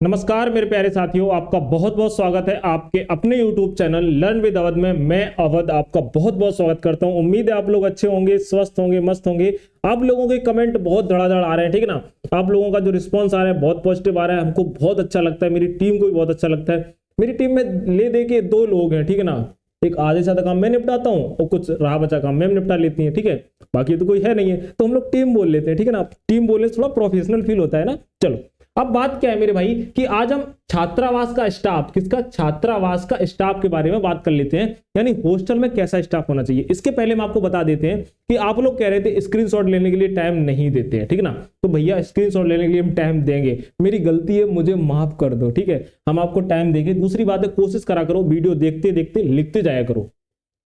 नमस्कार मेरे प्यारे साथियों, आपका बहुत बहुत स्वागत है आपके अपने YouTube channel learn with Awadh में। मैं अवध आपका बहुत बहुत स्वागत करता हूं। उम्मीद है आप लोग अच्छे होंगे, स्वस्थ होंगे, मस्त होंगे। आप लोगों के कमेंट बहुत धड़ाधड़ आ रहे हैं, ठीक है ना। आप लोगों का जो रिस्पॉन्स आ रहा है बहुत पॉजिटिव आ रहा है, हमको बहुत अच्छा लगता है, मेरी टीम को भी बहुत अच्छा लगता है। मेरी टीम में ले दे के दो लोग हैं, ठीक है ना। एक आधे से ज्यादा काम मैं निपटाता हूँ और कुछ रहा बचा काम मैम निपटा लेती है, ठीक है। बाकी तो कोई है नहीं है, तो हम लोग टीम बोल लेते हैं, ठीक है ना। टीम बोलने से थोड़ा प्रोफेशनल फील होता है ना। चलो अब बात क्या है मेरे भाई कि आज हम छात्रावास का स्टाफ, किसका, छात्रावास का स्टाफ के बारे में बात कर लेते हैं, यानी हॉस्टल में कैसा स्टाफ होना चाहिए। इसके पहले हम आपको बता देते हैं कि आप लोग कह रहे थे स्क्रीनशॉट लेने के लिए टाइम नहीं देते हैं, ठीक है ना। तो भैया स्क्रीनशॉट लेने के लिए हम टाइम देंगे, मेरी गलती है, मुझे माफ कर दो, ठीक है। हम आपको टाइम देंगे। दूसरी बात है, कोशिश करा करो वीडियो देखते देखते लिखते जाया करो,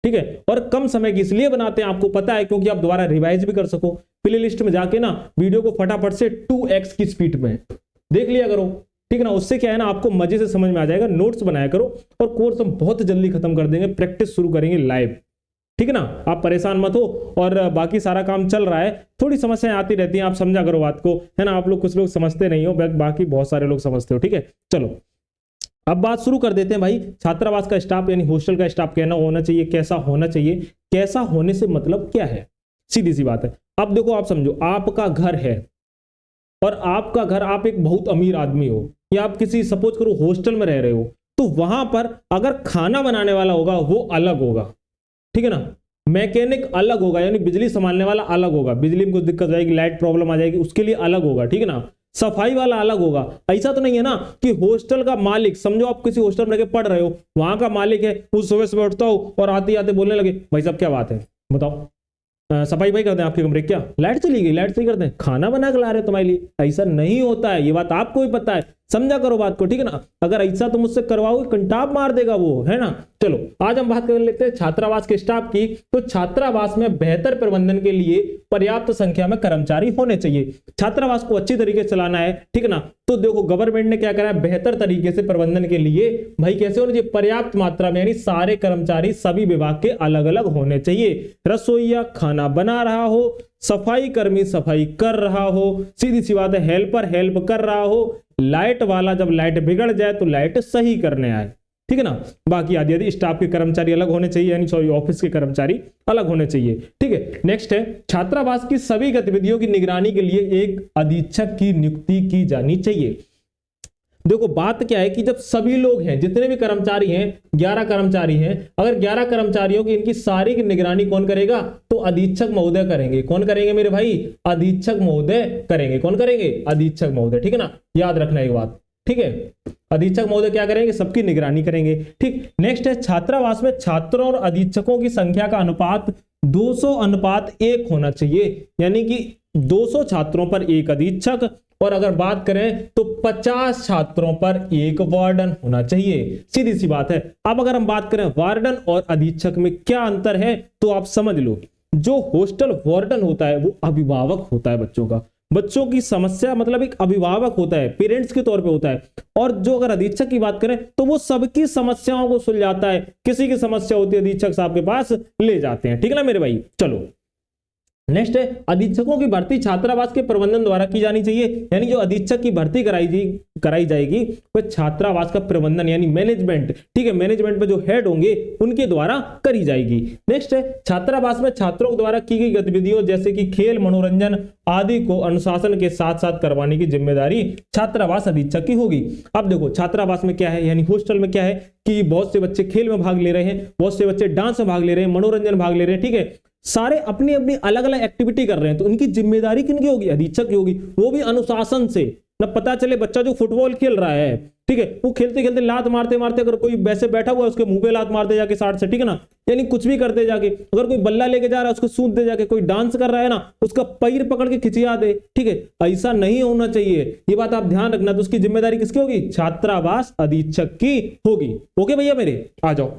ठीक है। और कम समय की इसलिए बनाते हैं, आपको पता है, क्योंकि आप दोबारा रिवाइज भी कर सको। प्ले लिस्ट में जाके ना वीडियो को फटाफट से 2x की स्पीड में देख लिया करो, ठीक है ना। उससे क्या है ना, आपको मजे से समझ में आ जाएगा। नोट्स बनाया करो और कोर्स हम बहुत जल्दी खत्म कर देंगे, प्रैक्टिस शुरू करेंगे लाइव, ठीक है ना। आप परेशान मत हो। और बाकी सारा काम चल रहा है, थोड़ी समस्याएं आती रहती हैं, आप समझा करो बात को, है ना। आप लोग कुछ लोग समझते नहीं हो, बाकी बहुत सारे लोग समझते हो, ठीक है। चलो अब बात शुरू कर देते हैं भाई। छात्रावास का स्टाफ यानी हॉस्टल का स्टाफ कहना होना चाहिए, कैसा होना चाहिए, कैसा होने से मतलब क्या है, सीधी सी बात है। अब देखो, आप समझो, आपका घर है और आपका घर, आप एक बहुत अमीर आदमी हो या आप किसी सपोज करो हॉस्टल में रह रहे हो, तो वहां पर अगर खाना बनाने वाला होगा वो अलग होगा, ठीक है ना। मैकेनिक अलग होगा, यानी बिजली संभालने वाला अलग होगा, बिजली में कुछ दिक्कत आएगी, लाइट प्रॉब्लम आ जाएगी, उसके लिए अलग होगा, ठीक है ना। सफाई वाला अलग होगा। ऐसा तो नहीं है ना कि हॉस्टल का मालिक, समझो आप किसी हॉस्टल में पढ़ रहे हो, वहां का मालिक है, उस सुबह सुबह उठता हो और आते आते बोलने लगे, भाई साहब क्या बात है बताओ, सफाई भाई कर दें आपके कमरे, क्या लाइट चली गई, लाइट सही कर दें, खाना बना के ला रहे तुम्हारे लिए। ऐसा नहीं होता है, ये बात आपको भी पता है, समझा करो बात को, ठीक है ना। अगर ऐसा तुम मुझसे करवाओगे कंटाप मार देगा वो, है ना। चलो आज हम बात कर लेते हैं छात्रावास के स्टाफ की। तो छात्रावास में बेहतर प्रबंधन के लिए पर्याप्त संख्या में कर्मचारी होने चाहिए। छात्रावास को अच्छी तरीके से चलाना है, ठीक है ना। तो देखो गवर्नमेंट ने क्या करा है, बेहतर तरीके से प्रबंधन के लिए भाई कैसे होना चाहिए, पर्याप्त मात्रा में, यानी सारे कर्मचारी सभी विभाग के अलग अलग होने चाहिए। रसोईया खाना बना रहा हो, सफाई कर्मी सफाई कर रहा हो, सीधी सी बात है, हेल्पर हेल्प कर रहा हो, लाइट वाला जब लाइट बिगड़ जाए तो लाइट सही करने आए, ठीक है ना। बाकी आदि आदि स्टाफ के कर्मचारी अलग होने चाहिए, यानी सॉरी ऑफिस के कर्मचारी अलग होने चाहिए, ठीक है। नेक्स्ट है, छात्रावास की सभी गतिविधियों की निगरानी के लिए एक अधीक्षक की नियुक्ति की जानी चाहिए। देखो बात क्या है कि जब सभी लोग हैं, जितने भी कर्मचारी हैं, 11 कर्मचारी हैं, अगर 11 कर्मचारियों की इनकी सारी की निगरानी कौन करेगा, तो अधीक्षक महोदय करेंगे। कौन करेंगे मेरे भाई, अधीक्षक महोदय करेंगे। कौन करेंगे, अधीक्षक महोदय, ठीक है ना। याद रखना एक बात, ठीक है। अधीक्षक महोदय क्या करेंगे, सबकी निगरानी करेंगे, ठीक। नेक्स्ट है, छात्रावास में छात्रों और अधीक्षकों की संख्या का अनुपात 200:1 होना चाहिए, यानी कि 200 छात्रों पर एक अधीक्षक, और अगर बात करें तो 50 छात्रों पर एक वार्डन होना चाहिए। सीधी सी बात है। अब अगर हम बात करें वार्डन और अधीक्षक में क्या अंतर है, तो आप समझ लो, जो हॉस्टल वार्डन होता है वो अभिभावक होता है बच्चों का, बच्चों की समस्या मतलब एक अभिभावक होता है, पेरेंट्स के तौर पे होता है। और जो अगर अधीक्षक की बात करें तो वो सबकी समस्याओं को सुलझाता है, किसी की समस्या होती है अधीक्षक साहब के पास ले जाते हैं, ठीक है ना मेरे भाई। चलो नेक्स्ट है, अधीक्षकों की भर्ती छात्रावास के प्रबंधन द्वारा की जानी चाहिए, यानी जो अधीक्षक की भर्ती कराई जाएगी वह छात्रावास का प्रबंधन यानी मैनेजमेंट, ठीक है, मैनेजमेंट में जो हेड होंगे उनके द्वारा करी जाएगी। नेक्स्ट है, छात्रावास में छात्रों द्वारा की गई गतिविधियों जैसे कि खेल मनोरंजन आदि को अनुशासन के साथ साथ करवाने की जिम्मेदारी छात्रावास अधीक्षक की होगी। अब देखो छात्रावास में क्या है, यानी हॉस्टल में क्या है कि बहुत से बच्चे खेल में भाग ले रहे हैं, बहुत से बच्चे डांस में भाग ले रहे हैं, मनोरंजन भाग ले रहे हैं, ठीक है, सारे अपनी अपनी अलग अलग एक्टिविटी कर रहे हैं, तो उनकी जिम्मेदारी किनकी होगी, अधीक्षक की होगी, वो भी अनुशासन से। ना पता चले बच्चा जो फुटबॉल खेल रहा है, ठीक है, वो खेलते खेलते लात मारते मारते अगर कोई वैसे बैठा हुआ है उसके मुंह पे लात मार दे जाके 60 से, ठीक है ना, यानी कुछ भी करते जाके, अगर कोई बल्ला लेके जा रहा है उसको सूंद दे जाके, कोई डांस कर रहा है ना उसका पैर पकड़ के खिंचिया दे, ठीक है, ऐसा नहीं होना चाहिए, ये बात आप ध्यान रखना। तो उसकी जिम्मेदारी किसकी होगी, छात्रावास अधीक्षक की होगी। ओके भैया मेरे, आ जाओ।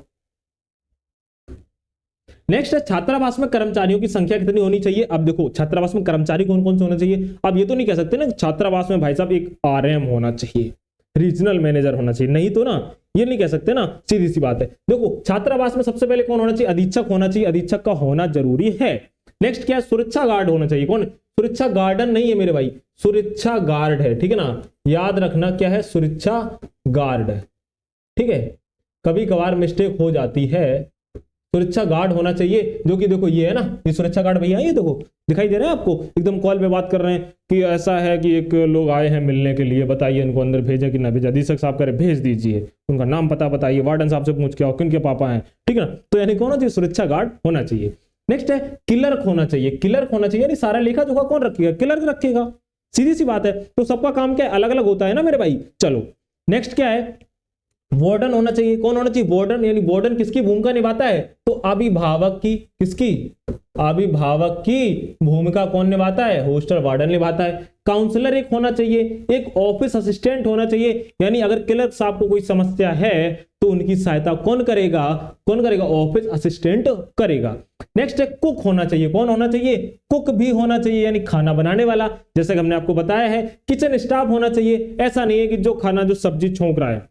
नेक्स्ट है, छात्रावास में कर्मचारियों की संख्या कितनी होनी चाहिए। अब देखो छात्रावास में कर्मचारी कौन कौन से होने चाहिए। अब ये तो नहीं कह सकते ना छात्रावास में भाई साहब एक RM होना चाहिए, रीजनल मैनेजर होना चाहिए, नहीं तो ना ये नहीं कह सकते ना, सीधी सी बात है। देखो छात्रावास में सबसे पहले कौन होना चाहिए, अधीक्षक होना चाहिए, अधीक्षक का होना जरूरी है। नेक्स्ट क्या है, सुरक्षा गार्ड होना चाहिए। कौन, सुरक्षा गार्डन नहीं है मेरे भाई, सुरक्षा गार्ड है, ठीक है ना। याद रखना क्या है, सुरक्षा गार्ड। ठीक है, कभी कभार मिस्टेक हो जाती है, सुरक्षा गार्ड होना चाहिए, जो कि देखो ये है ना, ये सुरक्षा गार्ड भैया, ये देखो दिखाई दे रहा है आपको, एकदम कॉल पे बात कर रहे हैं कि ऐसा है कि एक लोग आए हैं मिलने के लिए, बताइए इनको अंदर भेजे कि ना भेजा। अधीक्षक साहब कह रहे भेज दीजिए, उनका नाम पता बताइए, वार्डन साहब से पूछ के आओ किनके पापा हैं, ठीक है ना। तो यानी कौन होना चाहिए, सुरक्षा गार्ड होना चाहिए। नेक्स्ट है क्लर्क होना चाहिए, क्लर्क होना चाहिए, यानी सारा लेखा जोखा कौन रखेगा, क्लर्क रखेगा, सीधी सी बात है। तो सबका काम क्या है, अलग अलग होता है ना मेरे भाई। चलो नेक्स्ट क्या है, वार्डन होना चाहिए। कौन होना चाहिए, वार्डन, यानी वार्डन किसकी भूमिका निभाता है, तो अभिभावक की, किसकी, अभिभावक की भूमिका कौन निभाता है, हॉस्टल वार्डन निभाता है। काउंसलर एक होना चाहिए, एक ऑफिस असिस्टेंट होना चाहिए, यानी अगर क्लर्क साहब को कोई समस्या है तो उनकी सहायता कौन करेगा, कौन करेगा, ऑफिस असिस्टेंट करेगा। नेक्स्ट है कुक होना चाहिए। कौन होना चाहिए, कुक भी होना चाहिए, यानी खाना बनाने वाला, जैसे कि हमने आपको बताया है। किचन स्टाफ होना चाहिए, ऐसा नहीं है कि जो खाना, जो सब्जी छोंक रहा है,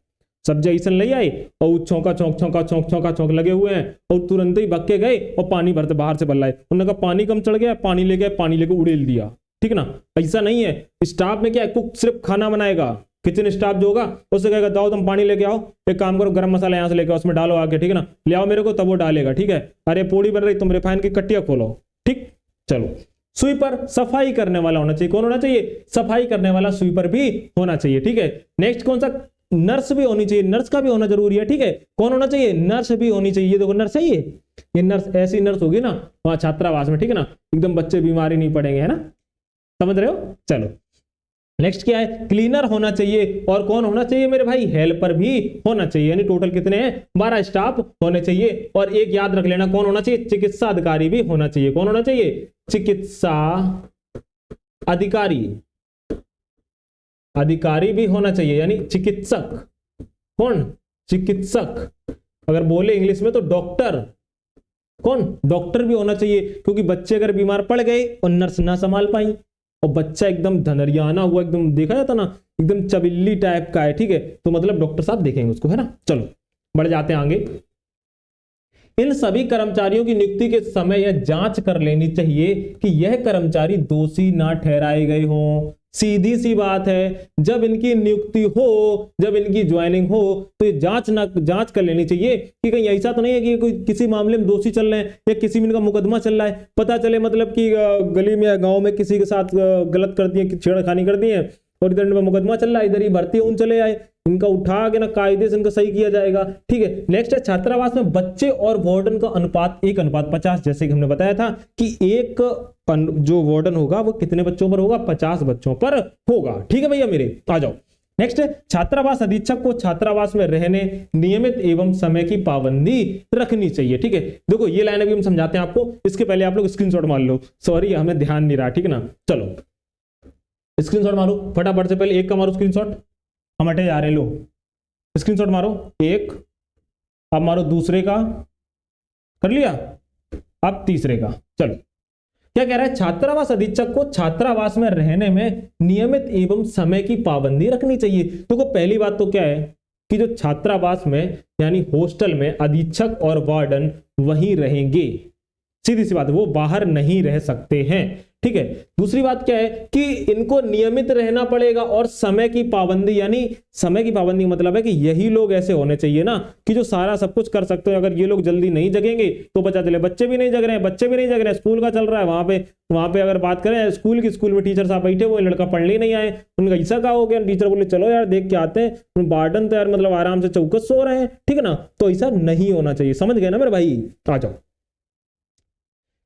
सब्जी ऐसा ले आई और छौंका छौंक छौंका छौंक छौंका छौंक लगे हुए हैं और तुरंत ही भग के गए और पानी भरते बाहर से बल रहा है, उन्होंने कहा पानी कम चढ़ गया, पानी ले गए, पानी लेके उड़ेल दिया, ठीक ना, ऐसा नहीं है। स्टाफ में क्या है, कुक सिर्फ खाना बनाएगा, किचन स्टाफ जो होगा उससे कहेगा जाओ तुम पानी लेके आओ, एक काम करो गरम मसाला यहाँ से लेके आओ, उसमें डालो आके, ठीक है ना, ले आओ मेरे को, तब वो डालेगा, ठीक है। अरे पूड़ी बन रही, तुम रिफाइन की कट्टियां खोलो, ठीक। चलो स्वीपर, सफाई करने वाला होना चाहिए। कौन होना चाहिए, सफाई करने वाला स्वीपर भी होना चाहिए, ठीक है। नेक्स्ट कौन सा, नर्स भी होनी चाहिए, नर्स का भी होना जरूरी है, ठीक है। कौन होना चाहिए, नर्स भी होनी चाहिए। देखो नर्स है ये नर्स, ऐसी नर्स होगी ना वहां छात्रावास में, ठीक है ना, एकदम बच्चे बीमारी नहीं पड़ेंगे, है ना, समझ रहे हो। चलो नेक्स्ट क्या है, क्लीनर होना चाहिए। और कौन होना चाहिए मेरे भाई, हेल्पर भी होना चाहिए, यानी टोटल कितने हैं, 12 स्टाफ होने चाहिए। और एक याद रख लेना, कौन होना चाहिए, चिकित्सा अधिकारी भी होना चाहिए। कौन होना चाहिए, चिकित्सा अधिकारी, अधिकारी भी होना चाहिए, यानी चिकित्सक। कौन, चिकित्सक, अगर बोले इंग्लिश में तो डॉक्टर। कौन, डॉक्टर भी होना चाहिए, क्योंकि बच्चे अगर बीमार पड़ गए और नर्स ना संभाल पाई और बच्चा एकदम धनरियाना हुआ, एकदम देखा जाता ना, एकदम चबिल्ली टाइप का है, ठीक है, तो मतलब डॉक्टर साहब देखेंगे उसको, है ना। चलो बढ़ जाते हैं आगे। इन सभी कर्मचारियों की नियुक्ति के समय यह जांच कर लेनी चाहिए कि यह कर्मचारी दोषी ना ठहराए गए हों। सीधी सी बात है, जब इनकी नियुक्ति हो, जब इनकी ज्वाइनिंग हो, तो ये जांच कर लेनी चाहिए कि कहीं ऐसा तो नहीं है कि कोई किसी मामले में दोषी चल रहे हैं या किसी में इनका मुकदमा चल रहा है। पता चले मतलब कि गली में या गांव में किसी के साथ गलत कर दिए, छेड़खानी कर दी है और इधर मुकदमा चल रहा है, इधर ही भर्ती उन चले आए, इनका उठा के ना कायदे से इनका सही किया जाएगा, ठीक है। नेक्स्ट है छात्रावास में बच्चे और वार्डन का अनुपात 1:50, जैसे कि हमने बताया था कि एक जो वार्डन होगा वो कितने बच्चों पर होगा, 50 बच्चों पर होगा, ठीक है भैया मेरे, आ जाओ। नेक्स्ट है छात्रावास अधीक्षक को छात्रावास में रहने, नियमित एवं समय की पाबंदी रखनी चाहिए, ठीक है। देखो ये लाइन अभी हम समझाते हैं आपको, इसके पहले आप लोग स्क्रीनशॉट मार लो, सॉरी हमें ध्यान नहीं रहा, ठीक है ना। चलो स्क्रीनशॉट मारो फटाफट से, पहले एक का मारो स्क्रीनशॉट, हम हटे जा रहे हैं, लो स्क्रीनशॉट मारो एक, अब मारो दूसरे का, कर लिया, अब तीसरे का। चलो क्या कह रहा है, छात्रावास अधीक्षक को छात्रावास में रहने में नियमित एवं समय की पाबंदी रखनी चाहिए। देखो पहली बात तो क्या है कि जो छात्रावास में यानी हॉस्टल में अधीक्षक और वार्डन वहीं रहेंगे, सीधी सी बात है, वो बाहर नहीं रह सकते हैं, ठीक है। दूसरी बात क्या है कि इनको नियमित रहना पड़ेगा और समय की पाबंदी, यानी समय की पाबंदी मतलब है कि यही लोग ऐसे होने चाहिए ना कि जो सारा सब कुछ कर सकते हो। अगर ये लोग जल्दी नहीं जगेंगे तो पता चले बच्चे भी नहीं जग रहे हैं, बच्चे भी नहीं जग रहे हैं, स्कूल का चल रहा है, वहां पे अगर बात करें स्कूल में टीचर साहब बैठे हुए, लड़का पढ़ने नहीं आए, उनका ऐसा का हो गया, टीचर बोले चलो यार देख के आते हैं, वार्डन तो यार मतलब आराम से चौकस सो रहे हैं, ठीक है ना। तो ऐसा नहीं होना चाहिए, समझ गए ना मेरे भाई, आ जाओ।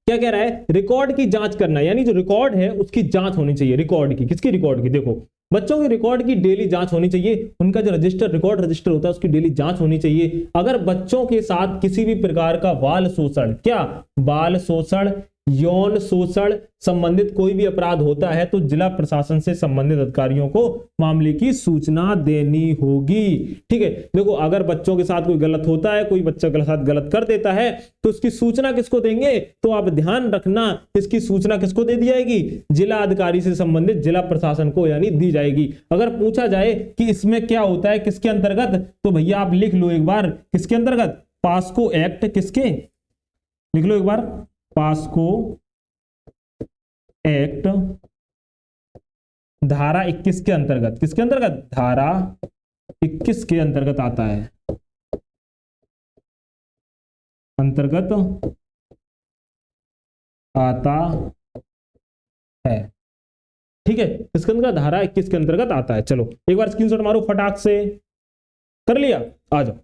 क्या कह रहा है, रिकॉर्ड की जांच करना, यानी जो रिकॉर्ड है उसकी जांच होनी चाहिए। रिकॉर्ड की, किसकी, रिकॉर्ड की। देखो बच्चों के रिकॉर्ड की डेली जांच होनी चाहिए, उनका जो रिकॉर्ड रजिस्टर होता है उसकी डेली जांच होनी चाहिए। अगर बच्चों के साथ किसी भी प्रकार का बाल शोषण, क्या बाल शोषण, यौन शोषण संबंधित कोई भी अपराध होता है तो जिला प्रशासन से संबंधित अधिकारियों को मामले की सूचना देनी होगी, ठीक है। देखो अगर बच्चों के साथ कोई गलत होता है, कोई बच्चा के साथ गलत कर देता है तो उसकी सूचना किसको देंगे, तो आप ध्यान रखना इसकी सूचना किसको दे दी जाएगी, जिला अधिकारी से संबंधित जिला प्रशासन को यानी दी जाएगी। अगर पूछा जाए कि इसमें क्या होता है, किसके अंतर्गत, तो भैया आप लिख लो एक बार, किसके अंतर्गत, पास्को एक्ट, किसके, लिख लो एक बार, पास्को एक्ट धारा 21 के अंतर्गत, किसके अंतर्गत, धारा 21 के अंतर्गत आता है, अंतर्गत आता है। ठीक है, किसके अंतर्गत, धारा 21 के अंतर्गत आता है। चलो एक बार स्क्रीनशॉट मारो फटाक से, कर लिया, आ जाओ।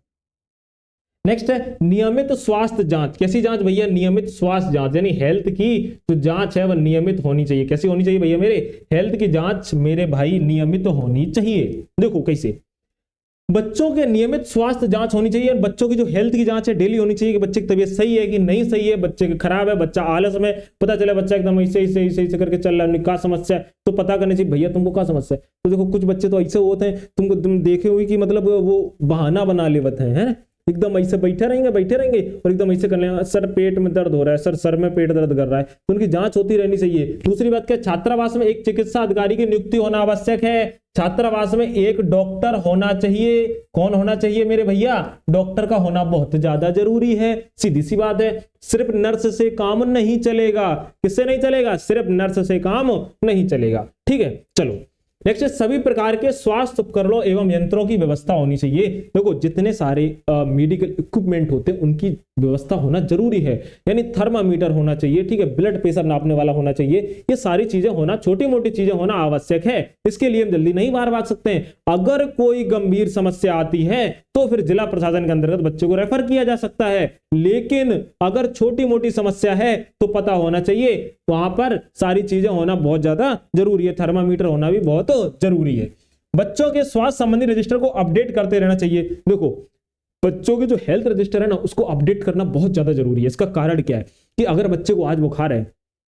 नेक्स्ट है नियमित स्वास्थ्य जांच। कैसी जांच भैया, नियमित स्वास्थ्य जांच, यानी हेल्थ की जो जांच है वह नियमित होनी चाहिए। कैसी होनी चाहिए भैया मेरे, हेल्थ की जांच मेरे भाई नियमित होनी चाहिए। देखो कैसे, बच्चों के नियमित स्वास्थ्य जांच होनी चाहिए। बच्चों की जो हेल्थ की जांच है डेली होनी चाहिए कि बच्चे की तबीयत सही है कि नहीं सही है, बच्चे की खराब है, बच्चा आलस में, पता चले बच्चा एकदम ऐसे ऐसे ऐसे ऐसे करके चल रहा है, क्या समस्या है, तो पता करनी चाहिए भैया तुमको क्या समस्या है। तो देखो कुछ बच्चे तो ऐसे होते हैं, तुम देखे हुए कि मतलब वो बहाना बना लेते हैं, है ना, एकदम ऐसे बैठे रहेंगे और एकदम ऐसे कर लेंगे, सर पेट में दर्द हो रहा है, सर में पेट दर्द कर रहा है, तो उनकी जांच होती रहनी चाहिए। दूसरी बात क्या, छात्रावास में एक चिकित्सा अधिकारी की नियुक्ति होना आवश्यक है। छात्रावास में एक डॉक्टर होना चाहिए। कौन होना चाहिए मेरे भैया, डॉक्टर का होना बहुत ज्यादा जरूरी है। सीधी सी बात है, सिर्फ नर्स से काम नहीं चलेगा। किससे नहीं चलेगा, सिर्फ नर्स से काम नहीं चलेगा। ठीक है, चलो नेक्स्ट, सभी प्रकार के स्वास्थ्य उपकरणों एवं यंत्रों की व्यवस्था होनी चाहिए। देखो जितने सारे मेडिकल इक्विपमेंट होते हैं उनकी व्यवस्था होना जरूरी है, यानी थर्मामीटर होना चाहिए, ठीक है, ब्लड प्रेशर नापने वाला होना चाहिए, ये सारी चीजें होना, छोटी मोटी चीजें होना आवश्यक है। इसके लिए हम जल्दी नहीं बाहर भाग सकते हैं। अगर कोई गंभीर समस्या आती है तो फिर जिला प्रशासन के अंतर्गत बच्चे को रेफर किया जा सकता है, लेकिन अगर छोटी मोटी समस्या है तो पता होना चाहिए, वहां पर सारी चीजें होना बहुत ज्यादा जरूरी है, थर्मामीटर होना भी बहुत जरूरी है। बच्चों के स्वास्थ्य संबंधी रजिस्टर को अपडेट करते रहना चाहिए। देखो बच्चों के जो हेल्थ रजिस्टर है ना उसको अपडेट करना बहुत ज्यादा जरूरी है। इसका कारण क्या है कि अगर बच्चे को आज बुखार है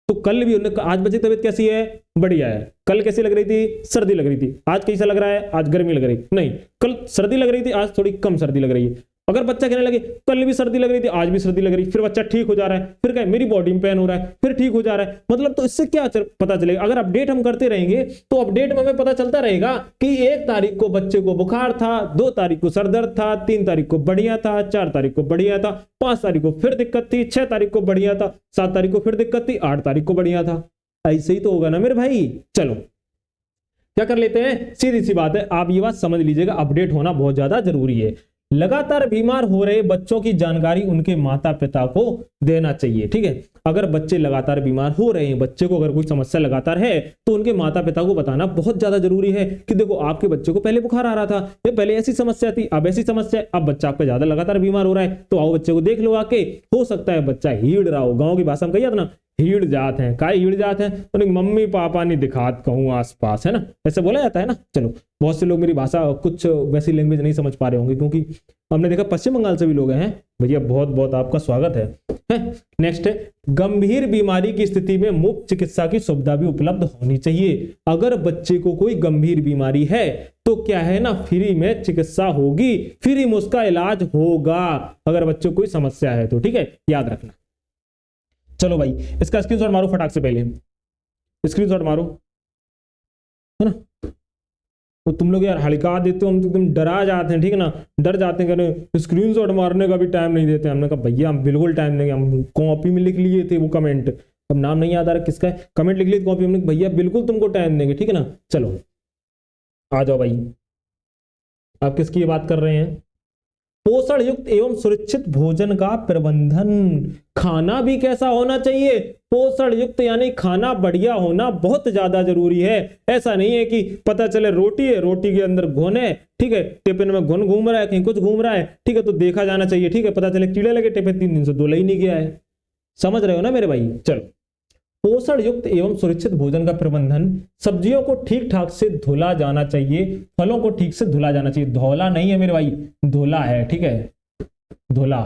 तो कल भी उन्हें, आज बच्चे की तबीयत कैसी है, बढ़िया है, कल कैसी लग रही थी, सर्दी लग रही थी, आज कैसा लग रहा है, आज गर्मी लग रही, नहीं कल सर्दी लग रही थी, आज थोड़ी कम सर्दी लग रही है। अगर बच्चा कहने लगे कल भी सर्दी लग रही थी, आज भी सर्दी लग रही, फिर बच्चा ठीक हो जा रहा है, फिर कहे मेरी बॉडी में पेन हो रहा है, फिर ठीक हो जा रहा है, मतलब तो इससे क्या पता चलेगा, अगर अपडेट हम करते रहेंगे तो अपडेट में हमें पता चलता रहेगा कि 1 तारीख को बच्चे को बुखार था, 2 तारीख को सर दर्द था, 3 तारीख को बढ़िया था, 4 तारीख को बढ़िया था, 5 तारीख को फिर दिक्कत थी, 6 तारीख को बढ़िया था, 7 तारीख को फिर दिक्कत थी, 8 तारीख को बढ़िया था। ऐसे ही तो होगा ना मेरे भाई। चलो क्या कर लेते हैं, सीधी सी बात है, आप ये बात समझ लीजिएगा, अपडेट होना बहुत ज्यादा जरूरी है। लगातार बीमार हो रहे बच्चों की जानकारी उनके माता पिता को देना चाहिए। ठीक है, अगर बच्चे लगातार बीमार हो रहे हैं, बच्चे को अगर कोई समस्या लगातार है तो उनके माता पिता को बताना बहुत ज्यादा जरूरी है कि देखो आपके बच्चे को पहले बुखार आ रहा था, ये पहले ऐसी समस्या थी, अब ऐसी समस्या है, अब बच्चा आपका ज्यादा लगातार बीमार हो रहा है, तो आओ बच्चे को देख लो आके, हो सकता है बच्चा हीड़ रहा हो। गाँव की भाषा में कही जाता ना, हीड़ जात है, काय हीड़ जात है, तो मम्मी पापा नहीं दिखात कहूँ आसपास, है ना, ऐसे बोला जाता है ना। चलो बहुत से लोग मेरी भाषा कुछ वैसी लैंग्वेज नहीं समझ पा रहे होंगे क्योंकि हमने देखा पश्चिम बंगाल से भी लोग हैं भैया, बहुत बहुत आपका स्वागत है। नेक्स्ट है, गंभीर बीमारी की स्थिति में मुफ्त चिकित्सा की सुविधा भी उपलब्ध होनी चाहिए। अगर बच्चे को कोई गंभीर बीमारी है तो क्या है ना, फ्री में चिकित्सा होगी, फ्री में उसका इलाज होगा अगर बच्चे को कोई समस्या है तो। ठीक है, याद रखना। चलो भाई इसका स्क्रीनशॉट मारो फटाक से, पहले स्क्रीनशॉट मारो, है ना। तो तुम लोग यार हड़का देते हो, हम तो एकदम डरा जाते हैं, ठीक है ना, डर जाते हैं, स्क्रीनशॉट मारने का भी टाइम नहीं देते। हमने कहा भैया हम बिल्कुल टाइम नहीं, हम कॉपी में लिख लिए थे वो कमेंट, अब नाम नहीं याद आ रहा किसका है, कमेंट लिख लिए कॉपी में, भैया बिल्कुल तुमको टाइम देंगे, ठीक है ना। चलो आ जाओ भाई, आप किसकी बात कर रहे हैं, पोषण युक्त एवं सुरक्षित भोजन का प्रबंधन। खाना भी कैसा होना चाहिए, पोषण युक्त, यानी खाना बढ़िया होना बहुत ज्यादा जरूरी है। ऐसा नहीं है कि पता चले रोटी है, रोटी के अंदर घुन है, ठीक है, टिफिन में घुन घूम रहा है, कहीं कुछ घूम रहा है, ठीक है, तो देखा जाना चाहिए, ठीक है, पता चले कीड़े लगे टिफिन 3 दिन से धुला ही नहीं गया है। समझ रहे हो ना मेरे भाई। चलो, पोषण युक्त एवं सुरक्षित भोजन का प्रबंधन, सब्जियों को ठीक ठाक से धुला जाना चाहिए, फलों को ठीक से धुला जाना चाहिए, धोला नहीं है मेरे भाई, धुला है, ठीक है, धुला।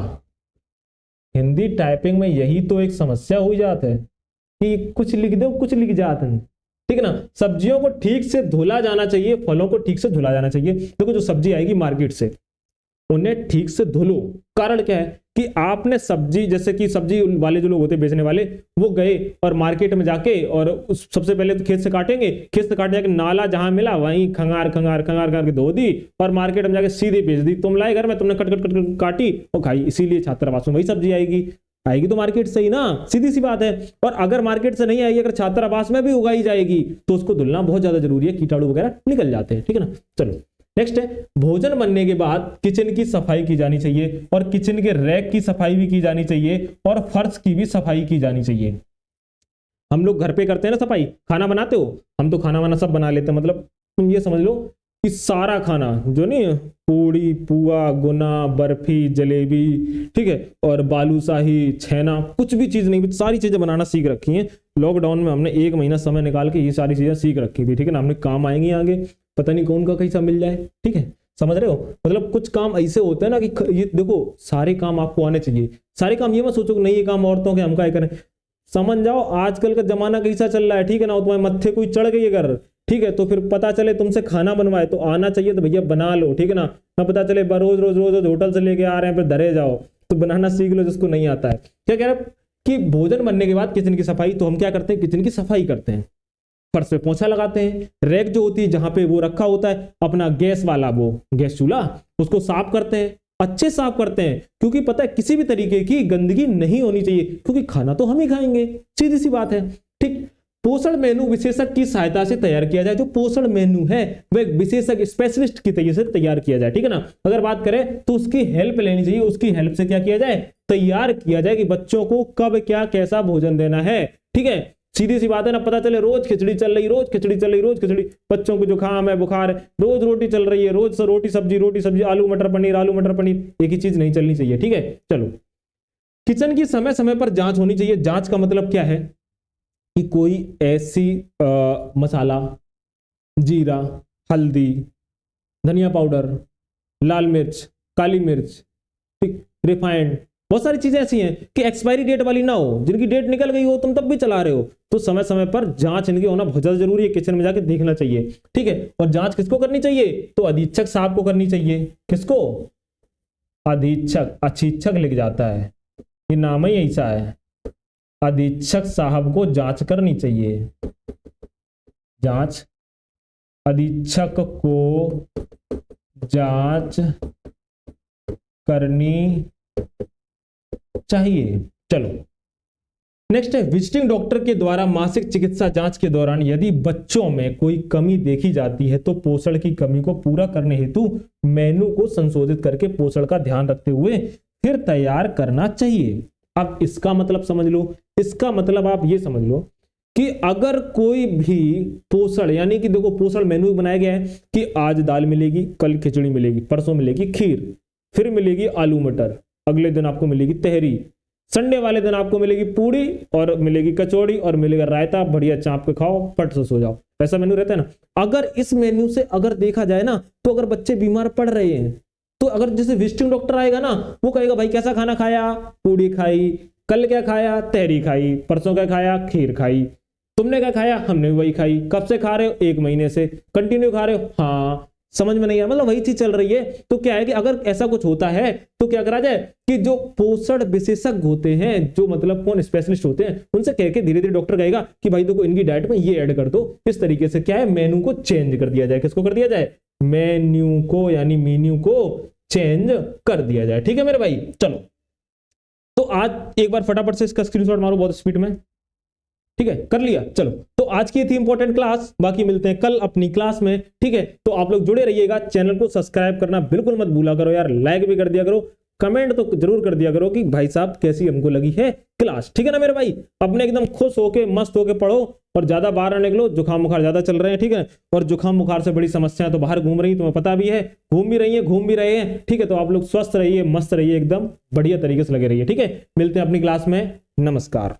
हिंदी टाइपिंग में यही तो एक समस्या हो जाती है कि कुछ लिख दो कुछ लिख जाते हैं, ठीक है ना। सब्जियों को ठीक से धुला जाना चाहिए, फलों को ठीक से धुला जाना चाहिए। देखो जो सब्जी आएगी मार्केट से उन्हें ठीक से धुलो। कारण क्या है कि आपने सब्जी, जैसे कि सब्जी वाले जो लोग होते हैं बेचने वाले, वो गए और मार्केट में जाके और सबसे पहले तो खेत से काटेंगे, खेत से काट जाके नाला जहां मिला वहीं खंगार खंगार खंगार करके धो दी और मार्केट में जाके सीधे बेच दी। तुम लाए घर में, तुमने कट कट कट काटी और खाई, इसीलिए छात्रावास में वही सब्जी आएगी। आएगी तो मार्केट से ही ना, सीधी सी बात है। और अगर मार्केट से नहीं आएगी, अगर छात्रावास में भी उगाई जाएगी तो उसको धुलना बहुत ज्यादा जरूरी है, कीटाणु वगैरह निकल जाते हैं, ठीक है ना। चलो नेक्स्ट है, भोजन बनने के बाद किचन की सफाई की जानी चाहिए और किचन के रैक की सफाई भी की जानी चाहिए और फर्श की भी सफाई की जानी चाहिए। हम लोग घर पे करते हैं ना सफाई, खाना बनाते हो, हम तो खाना वाना सब बना लेते हैं, मतलब तुम ये समझ लो कि सारा खाना जो नहीं, पूड़ी, पुआ, गुना, बर्फी, जलेबी, ठीक है, और बालूशाही, छेना, कुछ भी चीज नहीं, सारी चीजें बनाना सीख रखी हैं। लॉकडाउन में हमने 1 महीना समय निकाल के ये सारी चीजें सीख रखी थी, ठीक है ना। हमने काम आएंगी आगे, पता नहीं कौन का कैसा मिल जाए, ठीक है, समझ रहे हो। मतलब कुछ काम ऐसे होते हैं ना कि ये देखो, सारे काम आपको आने चाहिए। सारे काम ये मत सोचो कि नहीं ये काम औरतों के, हम क्या करें। समझ जाओ आजकल का जमाना कैसा चल रहा है, ठीक है ना। तुम्हारे मत्थे कोई चढ़ गई अगर, ठीक है, तो फिर पता चले तुमसे खाना बनवाए तो आना चाहिए, तो भैया बना लो, ठीक है ना। ना पता चले रोज रोज रोज होटल से लेके आ रहे हैं फिर धरे जाओ, तो बनाना सीख लो जिसको नहीं आता है। क्या कह रहे कि भोजन बनने के बाद किचन की सफाई, तो हम क्या करते हैं, किचन की सफाई करते हैं, फर्श पे पोंछा लगाते हैं, रैक जो होती है जहां पे वो रखा होता है अपना गैस वाला, वो गैस चूल्हा, उसको साफ करते हैं, अच्छे साफ करते हैं, क्योंकि पता है किसी भी तरीके की गंदगी नहीं होनी चाहिए, क्योंकि खाना तो हम ही खाएंगे, सीधी सी बात है, ठीक। पोषण मेनू विशेषज्ञ की सहायता से तैयार किया जाए। जो पोषण मेनू है वह विशेषज्ञ स्पेशलिस्ट की तरीके से तैयार किया जाए, ठीक है ना। अगर बात करें तो उसकी हेल्प लेनी चाहिए, उसकी हेल्प से क्या किया जाए, तैयार किया जाए कि बच्चों को कब क्या कैसा भोजन देना है, ठीक है। सीधी सी बात है ना, पता चले रोज खिचड़ी चल रही, रोज खिचड़ी चल रही, रोज खिचड़ी, बच्चों को जुकाम है, बुखार है, रोज रोटी चल रही है, रोज रोटी सब्जी, आलू मटर पनीर, एक ही चीज नहीं चलनी चाहिए, ठीक है। चलो, किचन की समय समय पर जांच होनी चाहिए। जांच का मतलब क्या है कि कोई ऐसी मसाला, जीरा, हल्दी, धनिया पाउडर, लाल मिर्च, काली मिर्च, रिफाइंड, बहुत सारी चीजें ऐसी हैं कि एक्सपायरी डेट वाली ना हो, जिनकी डेट निकल गई हो तुम तब भी चला रहे हो, तो समय समय पर जांच इनकी होना बहुत ज्यादा जरूरी है, किचन में जाके देखना चाहिए, ठीक है। और जांच किसको करनी चाहिए, तो अधीक्षक साहब को करनी चाहिए। किसको, अधीक्षक, अधीक्षक लिख जाता है, ये नाम ही ऐसा है, अधीक्षक साहब को जांच करनी चाहिए। जांच, अधीक्षक को जांच करनी चाहिए। चलो नेक्स्ट है, विजिटिंग डॉक्टर के द्वारा मासिक चिकित्सा जांच के दौरान यदि बच्चों में कोई कमी देखी जाती है तो पोषण की कमी को पूरा करने हेतु मेनू को संशोधित करके पोषण का ध्यान रखते हुए फिर तैयार करना चाहिए। अब इसका मतलब समझ लो, इसका मतलब आप ये समझ लो कि अगर कोई भी पोषण, यानी कि देखो पोषण मेनू बनाया गया है कि आज दाल मिलेगी, कल खिचड़ी मिलेगी, परसों मिलेगी खीर, फिर मिलेगी आलू मटर, अगले दिन आपको मिलेगी तहरी, संडे वाले दिन आपको मिलेगी पूड़ी और मिलेगी कचौड़ी और मिलेगा रायता, बढ़िया चाप के खाओ, पट से सो जाओ, ऐसा मेनू रहता है ना। अगर इस मेन्यू से अगर देखा जाए ना, तो अगर बच्चे बीमार पड़ रहे हैं तो अगर जैसे विजिटिंग डॉक्टर आएगा ना, वो कहेगा भाई कैसा खाना खाया, पूड़ी खाई, कल क्या खाया, तहरी खाई, परसों क्या खाया, खीर खाई, तुमने क्या खाया, हमने वही खाई, कब से खा रहे हो, 1 महीने से, कंटिन्यू खा रहे हो, हाँ, समझ में नहीं आया, मतलब वही चीज चल रही है। तो क्या है कि अगर ऐसा कुछ होता है तो क्या करा जाए कि जो पोषण विशेषज्ञ होते हैं, जो मतलब कौन स्पेशलिस्ट होते हैं, उनसे कह के धीरे धीरे डॉक्टर कहेगा कि भाई देखो इनकी डाइट में ये ऐड कर दो, इस तरीके से क्या है मेनू को चेंज कर दिया जाए। किसको कर दिया जाए, मेन्यू को, यानी मेन्यू को चेंज कर दिया जाए, ठीक है मेरे भाई। चलो तो आज एक बार फटाफट से इसका स्क्रीनशॉट मारो बहुत स्पीड में, ठीक है, कर लिया। चलो तो आज की थी इंपॉर्टेंट क्लास, बाकी मिलते हैं कल अपनी क्लास में, ठीक है। तो आप लोग जुड़े रहिएगा, चैनल को सब्सक्राइब करना बिल्कुल मत भूला करो यार, लाइक भी कर दिया करो, कमेंट तो जरूर कर दिया करो कि भाई साहब कैसी हमको लगी है क्लास, ठीक है ना मेरे भाई। अपने एकदम खुश होके मस्त होके पढ़ो और ज्यादा बाहर ना निकलो, जुकाम बुखार ज्यादा चल रहे हैं, ठीक है। और जुकाम बुखार से बड़ी समस्या तो बाहर घूम रही, तुम्हें पता भी है, घूम भी रही है, घूम भी रहे हैं, ठीक है। तो आप लोग स्वस्थ रहिए, मस्त रहिए, एकदम बढ़िया तरीके से लगे रहिए, ठीक है। मिलते हैं अपनी क्लास में, नमस्कार।